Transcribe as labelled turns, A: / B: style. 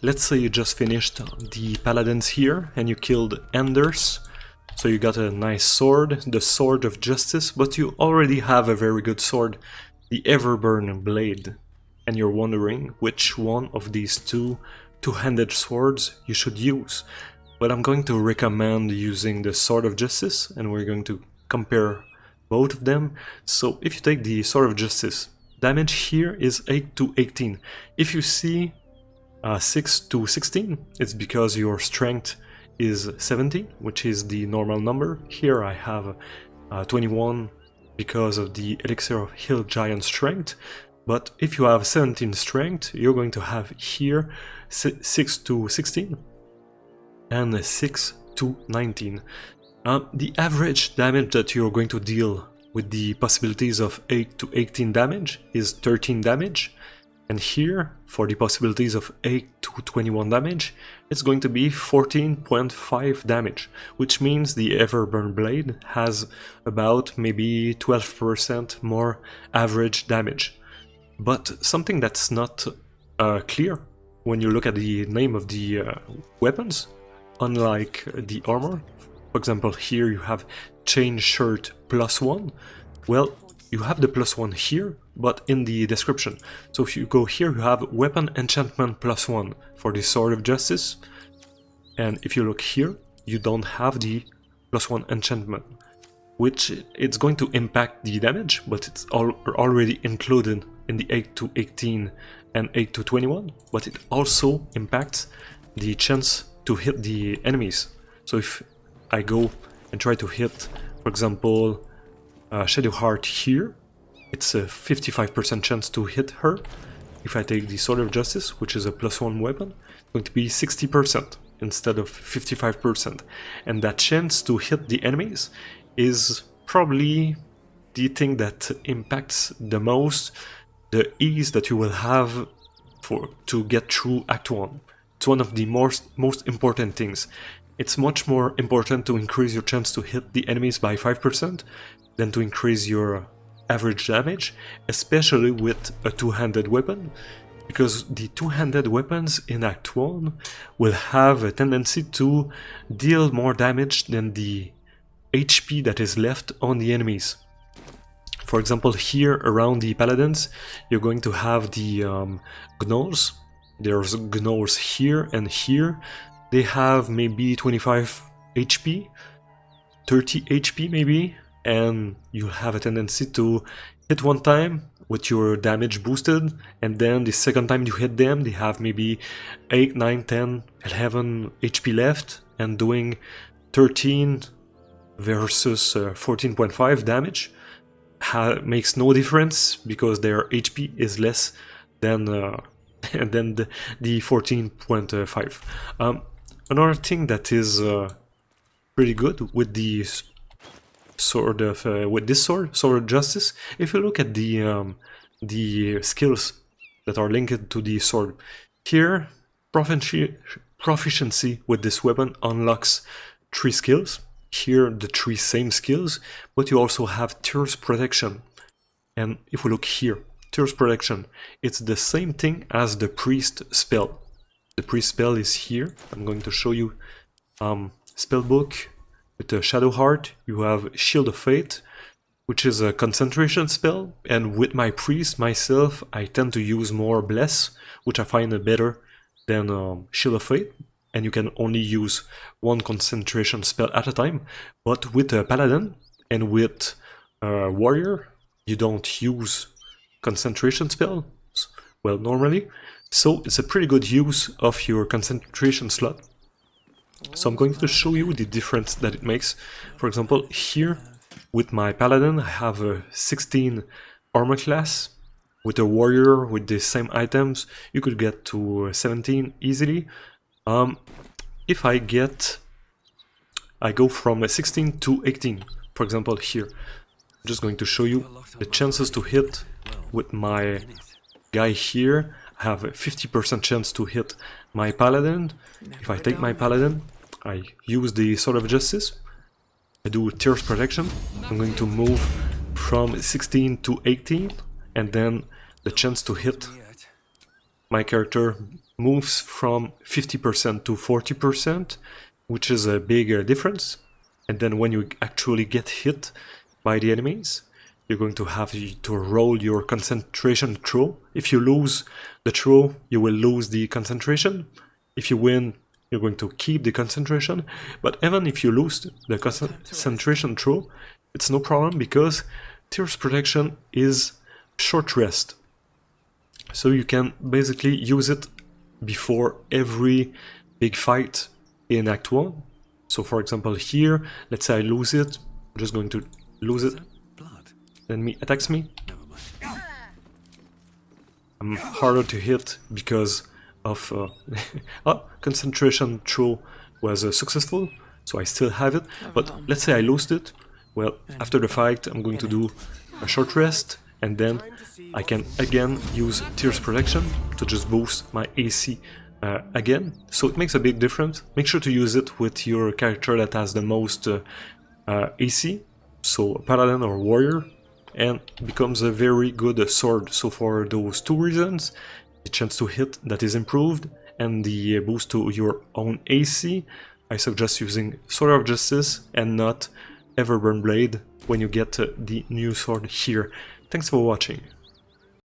A: let's say you just finished the paladins here and you killed enders. So you got a nice sword, the Sword of Justice, but you already have a very good sword, the Everburn Blade. And you're wondering which one of these two-handed swords you should use. But I'm going to recommend using the Sword of Justice, and we're going to compare both of them. So if you take the Sword of Justice, damage here is 8 to 18. If you see 6 to 16, it's because your strength is 17, which is the normal number. Here I have 21 because of the Elixir of Hill Giant Strength. But if you have 17 strength, you're going to have here 6 to 16 and 6 to 19. The average damage that you're going to deal with the possibilities of 8 to 18 damage is 13 damage. And here, for the possibilities of 8 to 21 damage, it's going to be 14.5 damage, which means the Everburn Blade has about maybe 12% more average damage. But something that's not clear when you look at the name of the weapons, unlike the armor, for example here you have Chain Shirt +1, well, you have the +1 here, but in the description. So if you go here, you have Weapon Enchantment +1 for the Sword of Justice. And if you look here, you don't have the +1 enchantment, which it's going to impact the damage, but it's already included in the 8 to 18 and 8 to 21, but it also impacts the chance to hit the enemies. So if I go and try to hit, for example, Shadowheart here, it's a 55% chance to hit her. If I take the Sword of Justice, which is a +1 weapon, it's going to be 60% instead of 55%. And that chance to hit the enemies is probably the thing that impacts the most the ease that you will have to get through Act 1. It's one of the most important things. It's much more important to increase your chance to hit the enemies by 5% than to increase your average damage, especially with a two-handed weapon, because the two-handed weapons in Act 1 will have a tendency to deal more damage than the HP that is left on the enemies. For example, here around the paladins, you're going to have the gnolls. There's gnolls here and here. They have maybe 25 HP, 30 HP maybe, and you have a tendency to hit one time with your damage boosted, and then the second time you hit them, they have maybe 8, 9, 10, 11 HP left, and doing 13 versus 14.5 damage makes no difference because their HP is less than than the 14.5. Another thing that is pretty good with the Sword of Sword of Justice, if you look at the skills that are linked to the sword, here proficiency with this weapon unlocks 3 skills. Here the 3 same skills, but you also have Tears Protection. And if we look here, Tears Protection, it's the same thing as the Priest spell. The Priest spell is here. I'm going to show you spellbook. With the Shadowheart, you have Shield of Fate, which is a concentration spell, and with my Priest myself, I tend to use more Bless, which I find better than Shield of Fate, and you can only use one concentration spell at a time. But with a Paladin and with a Warrior, you don't use concentration spells, well, normally, so it's a pretty good use of your concentration slot. So I'm going to show you the difference that it makes. For example, here with my Paladin, I have a 16 armor class. With a Warrior, with the same items, you could get to 17 easily. If I go from 16 to 18, for example here. I'm just going to show you the chances to hit with my guy here. I have a 50% chance to hit my Paladin. If I take my Paladin, I use the Sword of Justice, I do Tears Protection, I'm going to move from 16 to 18, and then the chance to hit my character moves from 50% to 40%, which is a big difference. And then when you actually get hit by the enemies, you're going to have to roll your concentration throw. If you lose the throw, you will lose the concentration. If you win, you're going to keep the concentration. But even if you lose the concentration throw, it's no problem because Tears Protection is short rest. So you can basically use it before every big fight in Act 1. So for example here, let's say I lose it, I'm just going to lose it. Enemy attacks me. I'm harder to hit because of concentration throw was successful, so I still have it. But let's say I lost it. Well, after the fight, I'm going to do a short rest, and then I can again use Tears Protection to just boost my AC again. So it makes a big difference. Make sure to use it with your character that has the most AC, so paladin or warrior, and becomes a very good sword. So for those two reasons, the chance to hit that is improved and the boost to your own AC, I suggest using Sword of Justice and not Everburn Blade when you get the new sword here. Thanks for watching.